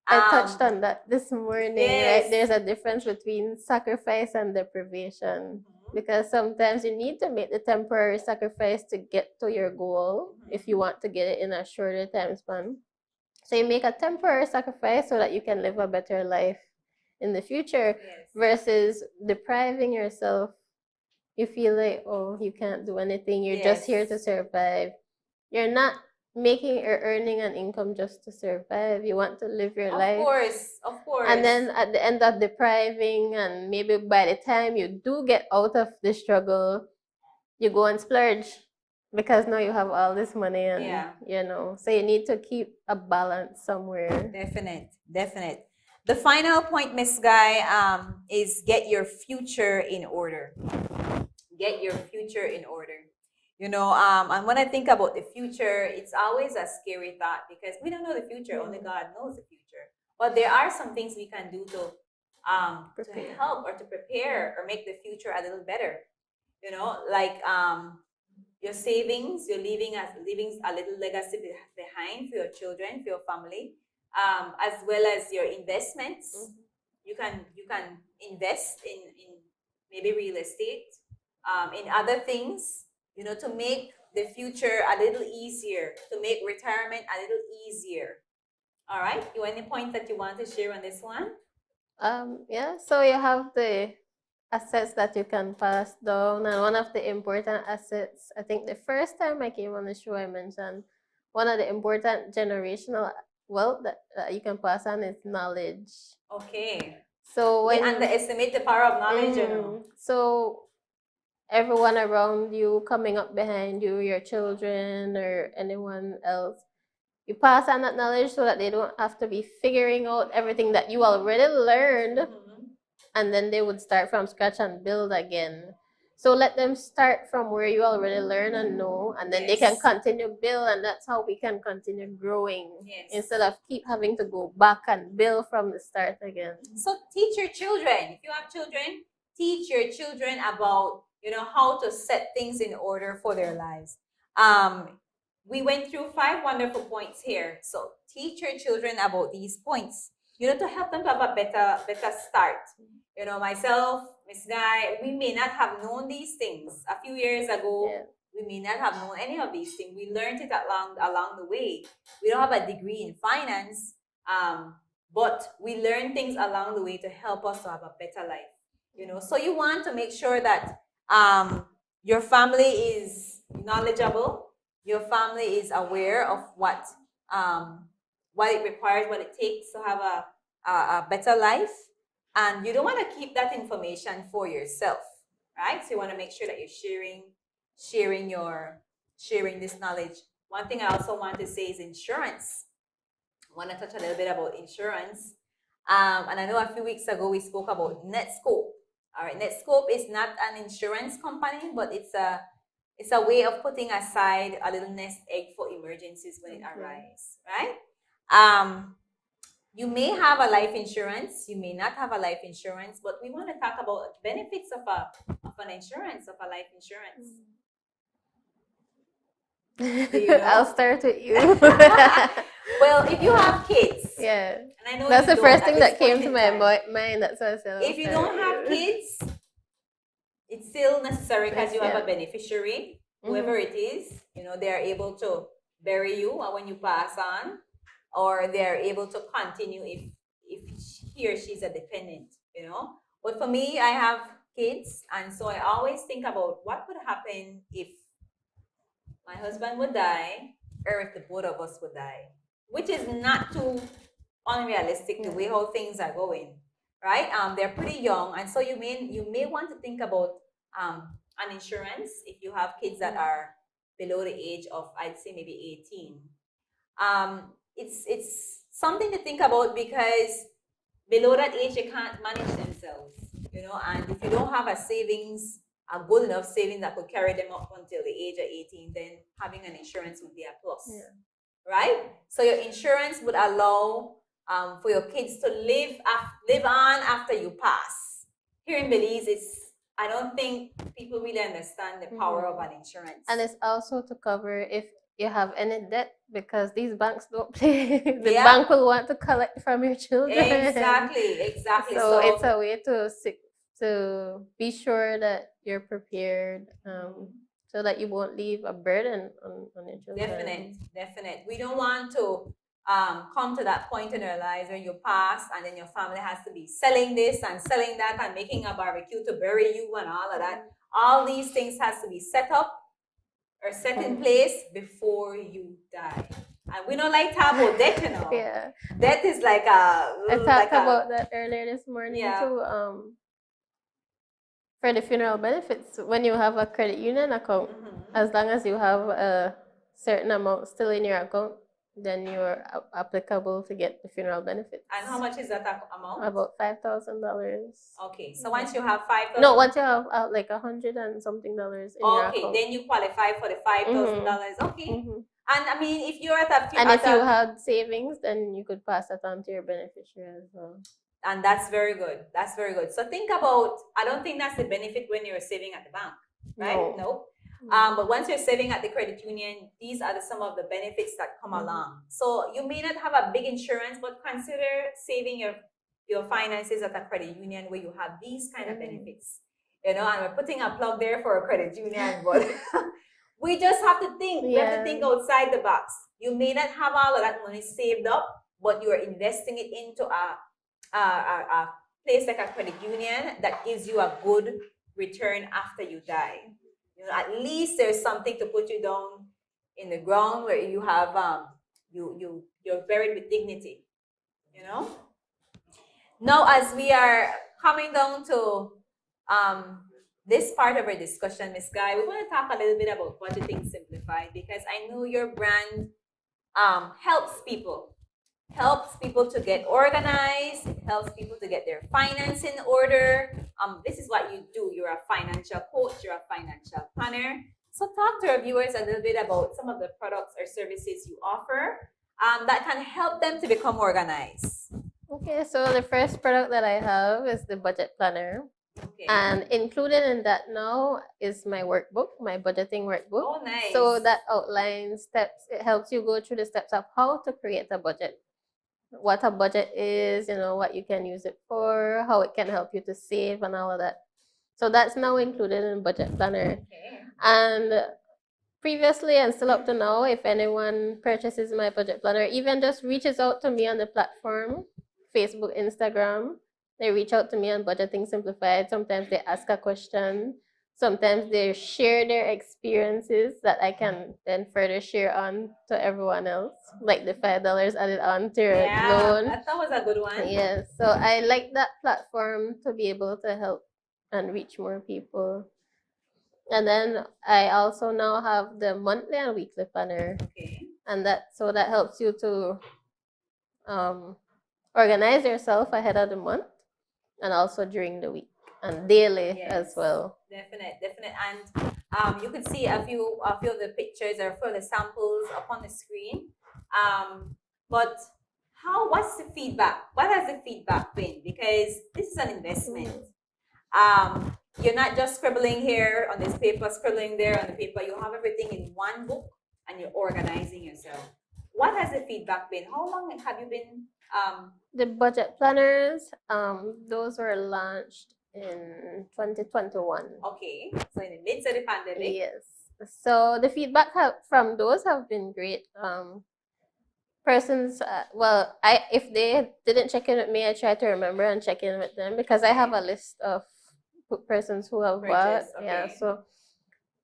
I touched on that this morning, yes. right? There's a difference between sacrifice and deprivation. Because sometimes you need to make the temporary sacrifice to get to your goal if you want to get it in a shorter time span. So you make a temporary sacrifice so that you can live a better life in the future versus depriving yourself. You feel like, oh, you can't do anything. You're just here to survive. You're not making or earning an income just to survive. You want to live your life. Of course. And then at the end of depriving, and maybe by the time you do get out of the struggle, you go and splurge because now you have all this money and so you need to keep a balance somewhere. Definite. The final point, Miss Guy, is get your future in order. Get your future in order. And when I think about the future, it's always a scary thought because we don't know the future. Only God knows the future. But there are some things we can do to help or to prepare or make the future a little better. Like your savings, you're leaving a little legacy behind for your children, for your family, as well as your investments. You can invest in maybe real estate, in other things, to make the future a little easier, to make retirement a little easier. All right. You any point that you want to share on this one? So you have the assets that you can pass down, and one of the important assets, I think the first time I came on the show, I mentioned one of the important generational wealth that you can pass on is knowledge. Okay. So we underestimate the power of knowledge. So everyone around you, coming up behind you, your children or anyone else, you pass on that knowledge so that they don't have to be figuring out everything that you already learned, and then they would start from scratch and build again. So let them start from where you already learn and know, and then they can continue build, and that's how we can continue growing instead of keep having to go back and build from the start again. So teach your children. If you have children, teach your children about how to set things in order for their lives. We went through 5 wonderful points here. So teach your children about these points, to help them to have a better start. Myself, Miss Guy, we may not have known these things a few years ago. We may not have known any of these things. We learned it along the way. We don't have a degree in finance, but we learn things along the way to help us to have a better life. So you want to make sure that your family is knowledgeable. Your family is aware of what it requires, what it takes to have a better life. And you don't want to keep that information for yourself, right? So you want to make sure that you're sharing sharing this knowledge. One thing I also want to say is insurance. I want to touch a little bit about insurance. And I know a few weeks ago we spoke about Netscope. All right, Netscope is not an insurance company, but it's a way of putting aside a little nest egg for emergencies when it arises, right? You may have a life insurance, you may not have a life insurance, but we want to talk about benefits of an insurance, of a life insurance. Do you know? I'll start with you. Well, if you have kids, Yeah. and I know That's you the don't first at thing this that came point to in my time. mind. That's what I said. If you don't have kids, it's still necessary because you have Yeah. a beneficiary, whoever it is. You know, they are able to bury you when you pass on, or they are able to continue if he or she's a dependent. You know, but for me, I have kids, and so I always think about what would happen if my husband would die, or if the both of us would die, which is not too unrealistic the way how things are going, right? They're pretty young, and so you may want to think about an insurance if you have kids that are below the age of, I'd say, maybe 18. It's something to think about because below that age they can't manage themselves, you know, and if you don't have a good enough savings that could carry them up until the age of 18, then having an insurance would be a plus. Right? So your insurance would allow for your kids to live on after you pass. Here in Belize, I don't think people really understand the power of an insurance. And it's also to cover if you have any debt, because these banks don't play. The Yeah. bank will want to collect from your children. Exactly. So it's a way to be sure that you're prepared, so that you won't leave a burden on your children. Definite. We don't want to come to that point in our lives where you pass and then your family has to be selling this and selling that and making a barbecue to bury you and all of that. All these things has to be set up or set in place before you die. And we don't like to talk about death, you know. Yeah. Death is like I talked about that earlier this morning too. For the funeral benefits, when you have a credit union account, as long as you have a certain amount still in your account, then you're applicable to get the funeral benefits. And how much is that amount? About $5,000. Okay, so once you have $5,000. No, once you have like $100 and something in your account. Okay, then you qualify for the $5,000. Okay. And I mean, if you're at a and if you had savings, then you could pass that on to your beneficiary as well. And that's very good. That's very good. So think about, I don't think that's the benefit when you're saving at the bank, right? No. But once you're saving at the credit union, these are some of the benefits that come along. So you may not have a big insurance, but consider saving your finances at a credit union where you have these kind of benefits. You know, and we're putting a plug there for a credit union, but we just have to think. We have to think outside the box. You may not have all of that money saved up, but you are investing it into a place like a credit union that gives you a good return after you die. You know, at least there's something to put you down in the ground where you have you're buried with dignity. You know. Now, as we are coming down to this part of our discussion, Ms. Guy, we want to talk a little bit about budgeting simplified, because I know your brand helps people to get organized. It helps people to get their finance in order. This is what you do. You're a financial coach. You're a financial planner. So talk to our viewers a little bit about some of the products or services you offer that can help them to become organized. Okay, so the first product that I have is the budget planner. Okay. And included in that now is my workbook, my budgeting workbook. Oh, nice. So that outlines steps. It helps you go through the steps of how to create a budget. What a budget is, you know, what you can use it for, how it can help you to save and all of that. So that's now included in budget planner. Okay. And previously and still up to now, if anyone purchases my budget planner, even just reaches out to me on the platform, Facebook, Instagram, they reach out to me on Budgeting Simplified. Sometimes they ask a question. Sometimes they share their experiences that I can then further share on to everyone else, like the $5 added on to your loan. That was a good one. Yes, so I like that platform to be able to help and reach more people. And then I also now have the monthly and weekly planner, Okay. and that helps you to organize yourself ahead of the month and also during the week and daily as well. Definite. And you could see a few of the pictures or a few of the samples up on the screen. But what's the feedback? What has the feedback been? Because this is an investment. You're not just scribbling here on this paper, scribbling there on the paper. You have everything in one book and you're organizing yourself. What has the feedback been? How long have you been the budget planners, those were launched in 2021. Okay, so in the midst of the pandemic. Yes. So the feedback from those have been great. Persons, if they didn't check in with me, I try to remember and check in with them because I have a list of persons who have bought. Okay. Yeah, so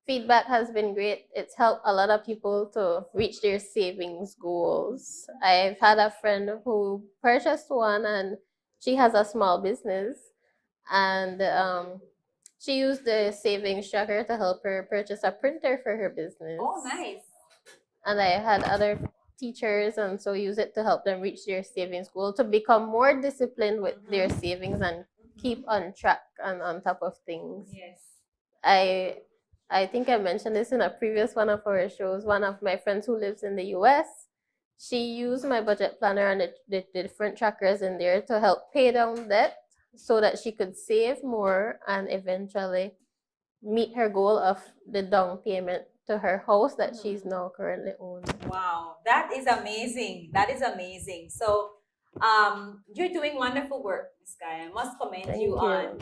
feedback has been great. It's helped a lot of people to reach their savings goals. I've had a friend who purchased one and she has a small business, and she used the savings tracker to help her purchase a printer for her business. Oh, nice. And I had other teachers and so use it to help them reach their savings goal, to become more disciplined with their savings and keep on track and on top of things. Yes. I think I mentioned this in a previous one of our shows. One of my friends who lives in the US, she used my budget planner and the different trackers in there to help pay down debt so that she could save more and eventually meet her goal of the down payment to her house that she's now currently owning. Wow, that is amazing. So you're doing wonderful work, Miss Guy. I must commend you on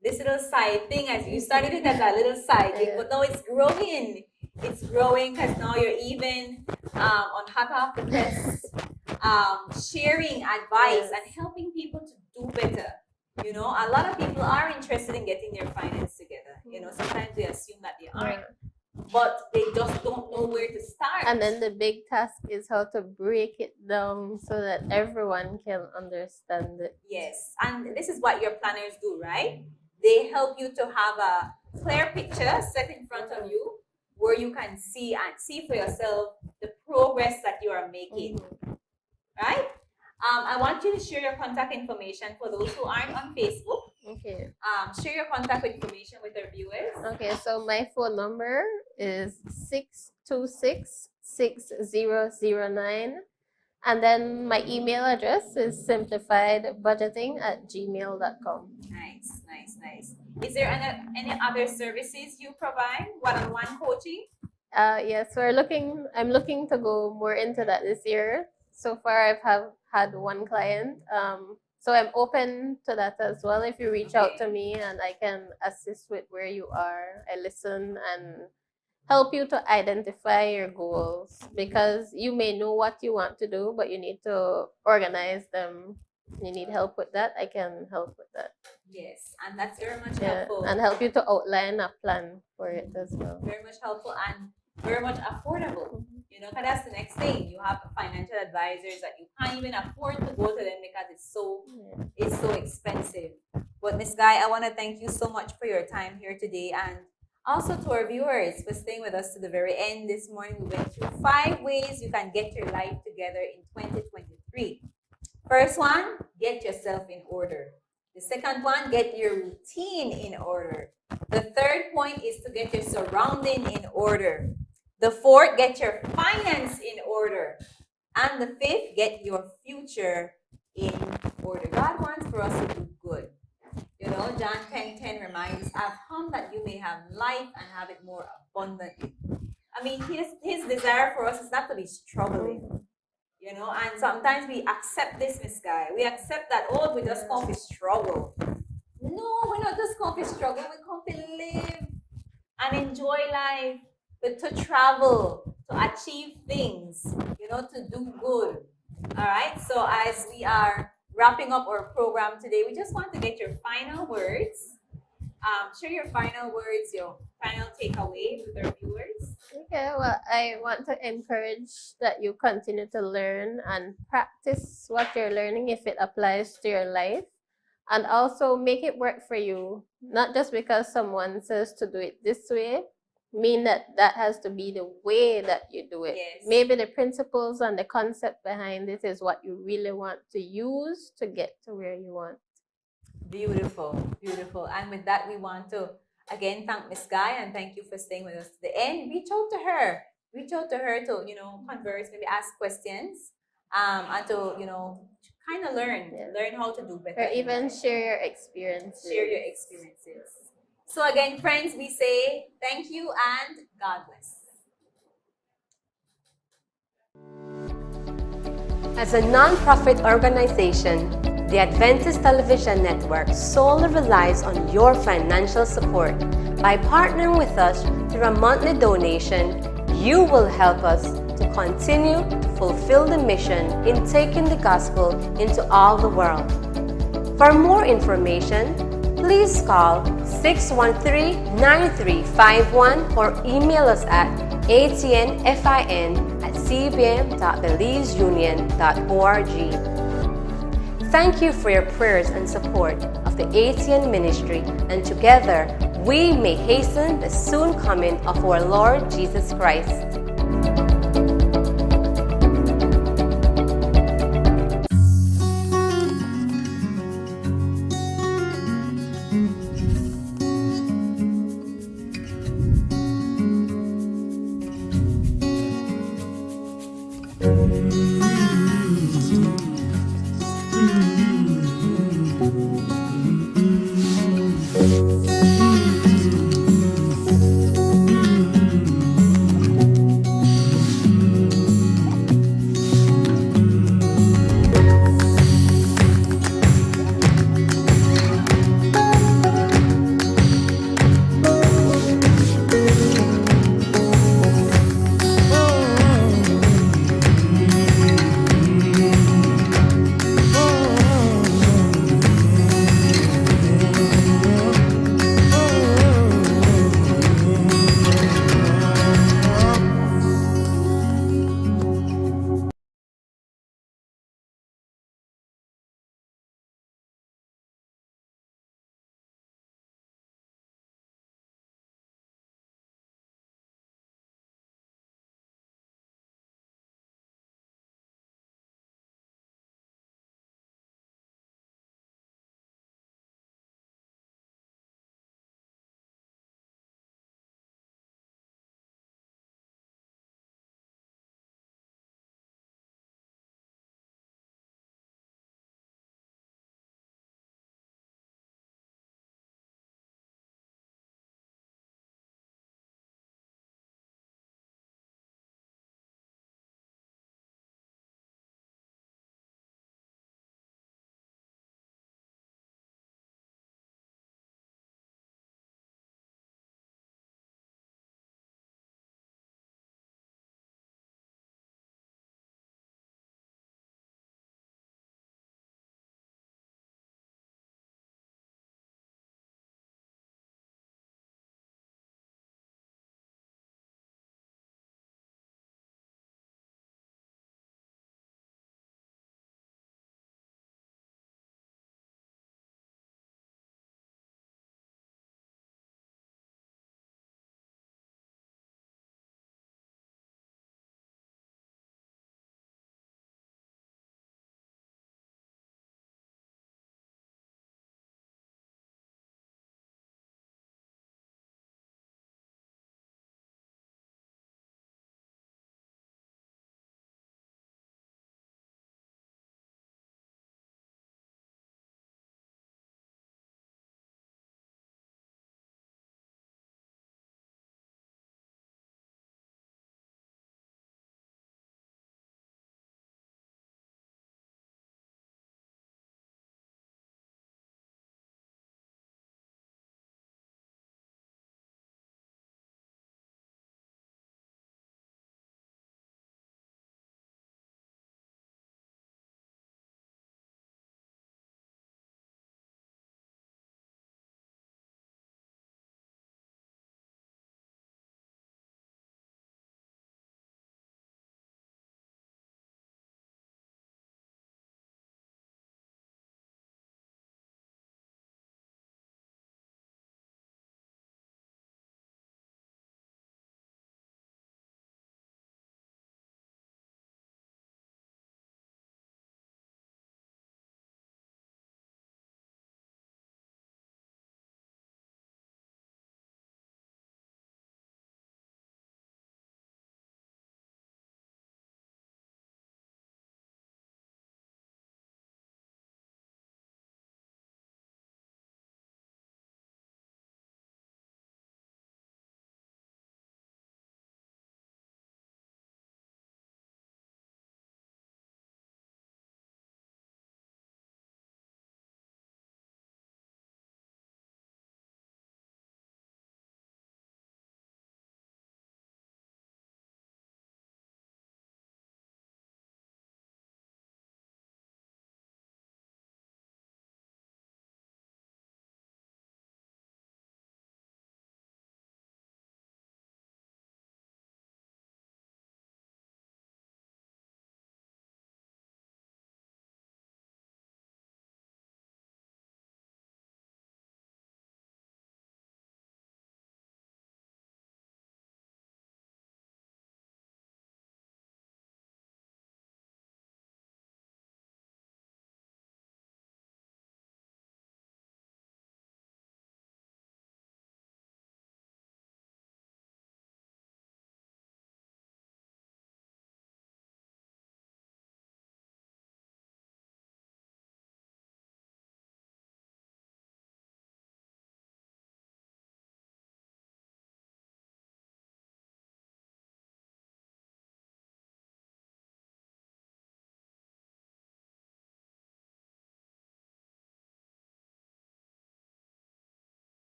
this little side thing. As you started it as a little side thing, but now it's growing. It's growing because now you're even on Hot Off the Press, sharing advice and helping people to do better. A lot of people are interested in getting their finance together. Sometimes they assume that they aren't, but they just don't know where to start. And then the big task is how to break it down so that everyone can understand it. Yes, and this is what your planners do, right? They help you to have a clear picture set in front of you where you can see for yourself the progress that you are making, right? I want you to share your contact information for those who aren't on Facebook. Okay. Share your contact information with our viewers. Okay, so my phone number is 626-6009. And then my email address is simplifiedbudgeting@gmail.com. Nice. Is there any other services you provide? One-on-one coaching? Yes, I'm looking to go more into that this year. So far, I've had one client. So I'm open to that as well. If you reach out to me and I can assist with where you are, I listen and help you to identify your goals, because you may know what you want to do, but you need to organize them. You need help with that, I can help with that. Yes, and that's very much helpful. And help you to outline a plan for it as well. Very much helpful and very much affordable. Because that's the next thing. You have financial advisors that you can't even afford to go to them because it's so expensive. But Miss Guy, I want to thank you so much for your time here today, and also to our viewers for staying with us to the very end. This morning we went through 5 ways you can get your life together in 2023. First one, get yourself in order. The second one, get your routine in order. The third point is to get your surrounding in order. The fourth, get your finance in order. And the fifth, get your future in order. God wants for us to do good. John 10:10 reminds us, "I've come that you may have life and have it more abundantly." I mean, his desire for us is not to be struggling. And sometimes we accept this, Miss Guy. We accept that, we just come to struggle. No, we're not just come to struggle. We come to live and enjoy life, to travel, to achieve things, to do good. All right. So as we are wrapping up our program today, we just want to get your final words. Share your final words, your final takeaway with our viewers. Okay, well, I want to encourage that you continue to learn and practice what you're learning if it applies to your life. And also make it work for you, not just because someone says to do it this way, mean that has to be the way that you do it. Yes. Maybe the principles and the concept behind it is what you really want to use to get to where you want. Beautiful, beautiful. And with that, we want to again thank Miss Guy and thank you for staying with us to the end. Reach out to her to, you know, converse, maybe ask questions, and to, you know, kind of learn how to do better. Or even share your experiences. Share your experiences. So again, friends, we say thank you and God bless. As a non-profit organization, the Adventist Television Network solely relies on your financial support. By partnering with us through a monthly donation, you will help us to continue to fulfill the mission in taking the gospel into all the world. For more information, please call 613-9351 or email us at atnfin@cbm.belizeunion.org. Thank you for your prayers and support of the ATN ministry, and together we may hasten the soon coming of our Lord Jesus Christ.